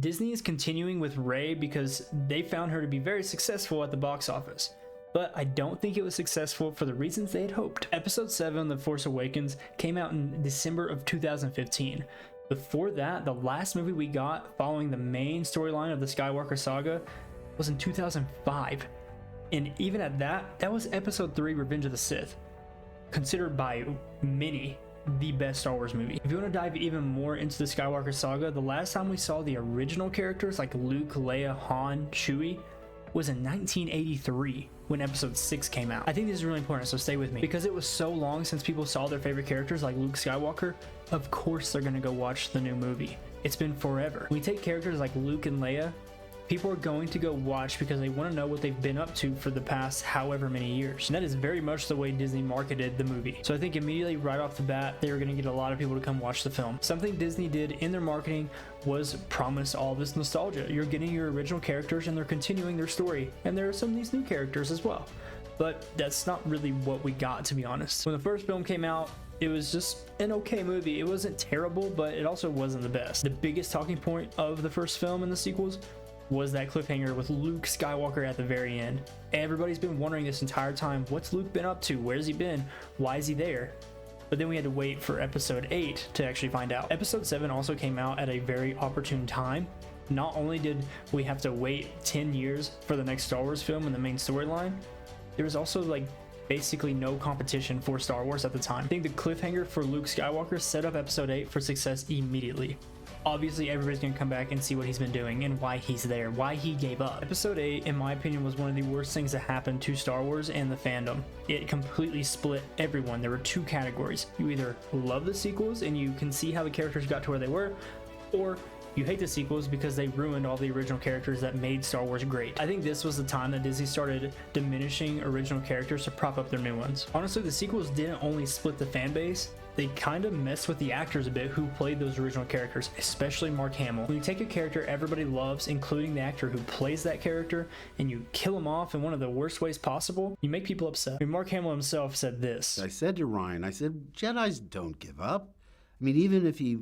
Disney is continuing with Rey because they found her to be very successful at the box office, but I don't think it was successful for the reasons they had hoped. Episode 7, The Force Awakens, came out in December of 2015. Before that, the last movie we got following the main storyline of the Skywalker saga was in 2005. And even at that was Episode 3, Revenge of the Sith, considered by many the best Star Wars movie. If you want to dive even more into the Skywalker saga, the last time we saw the original characters like Luke, Leia, Han, Chewie was in 1983 when Episode 6 came out. I think this is really important, so stay with me. Because it was so long since people saw their favorite characters like Luke Skywalker, of course they're gonna go watch the new movie. It's been forever. When we take characters like Luke and Leia, people are going to go watch because they want to know what they've been up to for the past however many years. And that is very much the way Disney marketed the movie. So I think immediately right off the bat, they were going to get a lot of people to come watch the film. Something Disney did in their marketing was promise all this nostalgia. You're getting your original characters and they're continuing their story. And there are some of these new characters as well. But that's not really what we got, to be honest. When the first film came out, it was just an okay movie. It wasn't terrible, but it also wasn't the best. The biggest talking point of the first film and the sequels was that cliffhanger with Luke Skywalker at the very end. Everybody's been wondering this entire time, what's Luke been up to? Where's he been? Why is he there? But then we had to wait for Episode 8 to actually find out. Episode 7 also came out at a very opportune time. Not only did we have to wait 10 years for the next Star Wars film and the main storyline, there was also like basically no competition for Star Wars at the time. I think the cliffhanger for Luke Skywalker set up Episode 8 for success immediately. Obviously, everybody's gonna come back and see what he's been doing and why he's there, why he gave up. Episode 8, in my opinion, was one of the worst things that happened to Star Wars and the fandom. It completely split everyone. There were two categories. You either love the sequels and you can see how the characters got to where they were, or you hate the sequels because they ruined all the original characters that made Star Wars great. I think this was the time that Disney started diminishing original characters to prop up their new ones. Honestly, the sequels didn't only split the fan base, they kind of messed with the actors a bit who played those original characters, especially Mark Hamill. When you take a character everybody loves, including the actor who plays that character, and you kill him off in one of the worst ways possible, you make people upset. I mean, Mark Hamill himself said this. I said to Ryan, I said, Jedis don't give up. I mean, even if he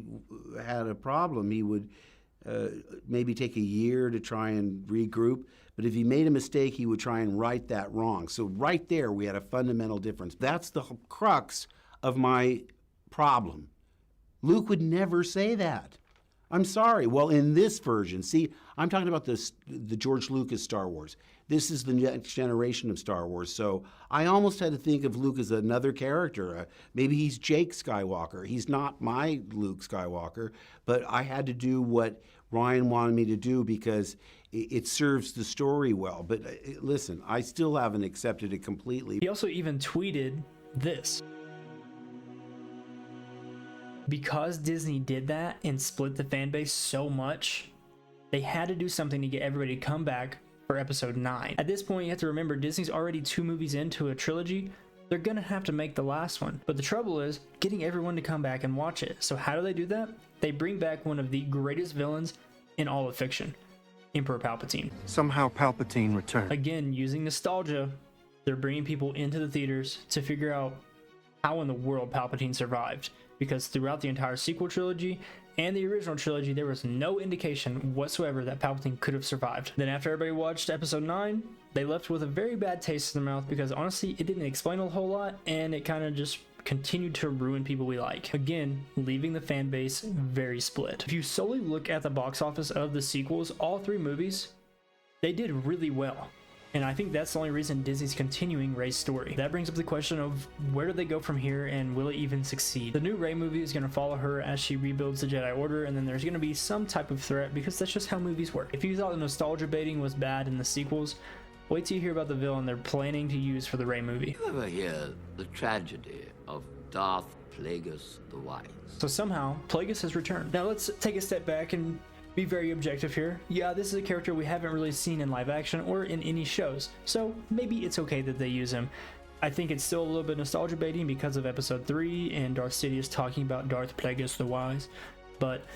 had a problem, he would maybe take a year to try and regroup. But if he made a mistake, he would try and right that wrong. So right there, we had a fundamental difference. That's the crux of my problem. Luke would never say that. I'm sorry. Well, in this version, see, I'm talking about the George Lucas Star Wars. This is the next generation of Star Wars. So I almost had to think of Luke as another character. Maybe he's Jake Skywalker. He's not my Luke Skywalker, but I had to do what Ryan wanted me to do because it serves the story well. But listen, I still haven't accepted it completely. He also even tweeted this. Because Disney did that and split the fan base so much, they had to do something to get everybody to come back for Episode 9. At this point, you have to remember Disney's already 2 movies into a trilogy. They're gonna have to make the last one. But the trouble is getting everyone to come back and watch it. So how do they do that? They bring back one of the greatest villains in all of fiction, Emperor Palpatine. Somehow Palpatine returned. Again, using nostalgia, they're bringing people into the theaters to figure out how in the world Palpatine survived. Because throughout the entire sequel trilogy and the original trilogy, there was no indication whatsoever that Palpatine could have survived. Then after everybody watched Episode 9, they left with a very bad taste in their mouth because honestly, it didn't explain a whole lot and it kind of just continued to ruin people we like. Again, leaving the fan base very split. If you solely look at the box office of the sequels, all 3 movies, they did really well. And I think that's the only reason Disney's continuing Rey's story. That brings up the question of where do they go from here and will it even succeed? The new Rey movie is going to follow her as she rebuilds the Jedi Order, and then there's going to be some type of threat because that's just how movies work. If you thought the nostalgia baiting was bad in the sequels, wait till you hear about the villain they're planning to use for the Rey movie. You ever hear the tragedy of Darth Plagueis the Wise? So somehow, Plagueis has returned. Now let's take a step back and be very objective here. Yeah, this is a character we haven't really seen in live action or in any shows, so maybe it's okay that they use him. I think it's still a little bit nostalgia baiting because of Episode 3 and Darth Sidious talking about Darth Plagueis the Wise, but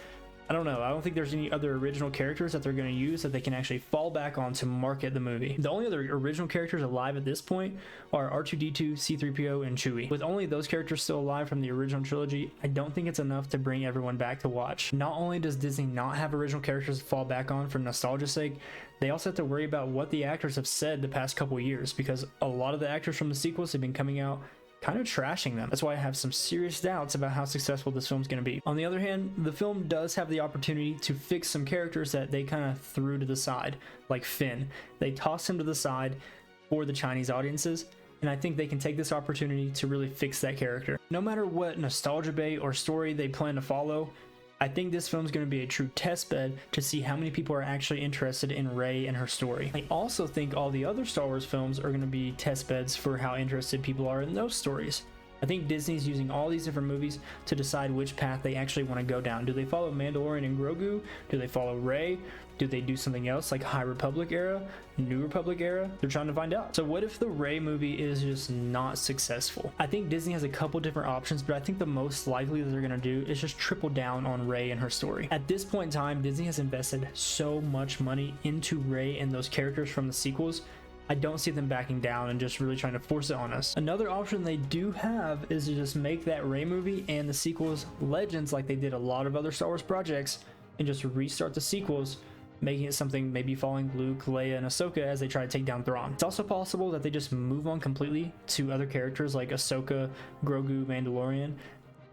I don't know. I don't think there's any other original characters that they're going to use that they can actually fall back on to market the movie. The only other original characters alive at this point are R2-D2, C-3PO, and Chewie. With only those characters still alive from the original trilogy, I don't think it's enough to bring everyone back to watch. Not only does Disney not have original characters to fall back on for nostalgia's sake, they also have to worry about what the actors have said the past couple years, because a lot of the actors from the sequels have been coming out kind of trashing them. That's why I have some serious doubts about how successful this film's going to be. On the other hand, the film does have the opportunity to fix some characters that they kind of threw to the side, like Finn. They tossed him to the side for the Chinese audiences, and I think they can take this opportunity to really fix that character. No matter what nostalgia bait or story they plan to follow, I think this film is going to be a true test bed to see how many people are actually interested in Rey and her story. I also think all the other Star Wars films are going to be test beds for how interested people are in those stories. I think Disney's using all these different movies to decide which path they actually want to go down. Do they follow Mandalorian and Grogu? Do they follow Rey? Do they do something else like High Republic era, New Republic era? They're trying to find out. So what if the Rey movie is just not successful? I think Disney has a couple different options, but I think the most likely that they're going to do is just triple down on Rey and her story. At this point in time, Disney has invested so much money into Rey and those characters from the sequels. I don't see them backing down and just really trying to force it on us. Another option they do have is to just make that Rey movie and the sequels legends like they did a lot of other Star Wars projects, and just restart the sequels, making it something maybe following Luke, Leia, and Ahsoka as they try to take down Thrawn. It's also possible that they just move on completely to other characters like Ahsoka, Grogu, Mandalorian,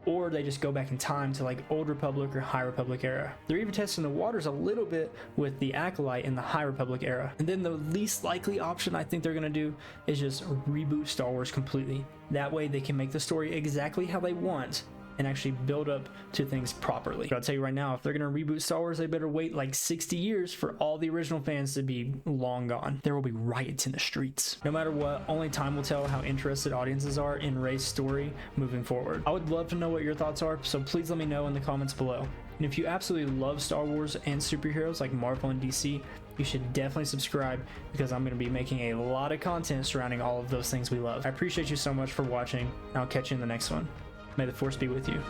or they just go back in time to like Old Republic or High Republic era. They're even testing the waters a little bit with the Acolyte in the High Republic era. And then the least likely option I think they're gonna do is just reboot Star Wars completely. That way they can make the story exactly how they want and actually build up to things properly. But I'll tell you right now, if they're gonna reboot Star Wars, they better wait like 60 years for all the original fans to be long gone. There will be riots in the streets. No matter what, only time will tell how interested audiences are in Rey's story moving forward. I would love to know what your thoughts are, so please let me know in the comments below. And if you absolutely love Star Wars and superheroes like Marvel and DC, you should definitely subscribe, because I'm going to be making a lot of content surrounding all of those things we love. I appreciate you so much for watching, and I'll catch you in the next one. May the Force be with you.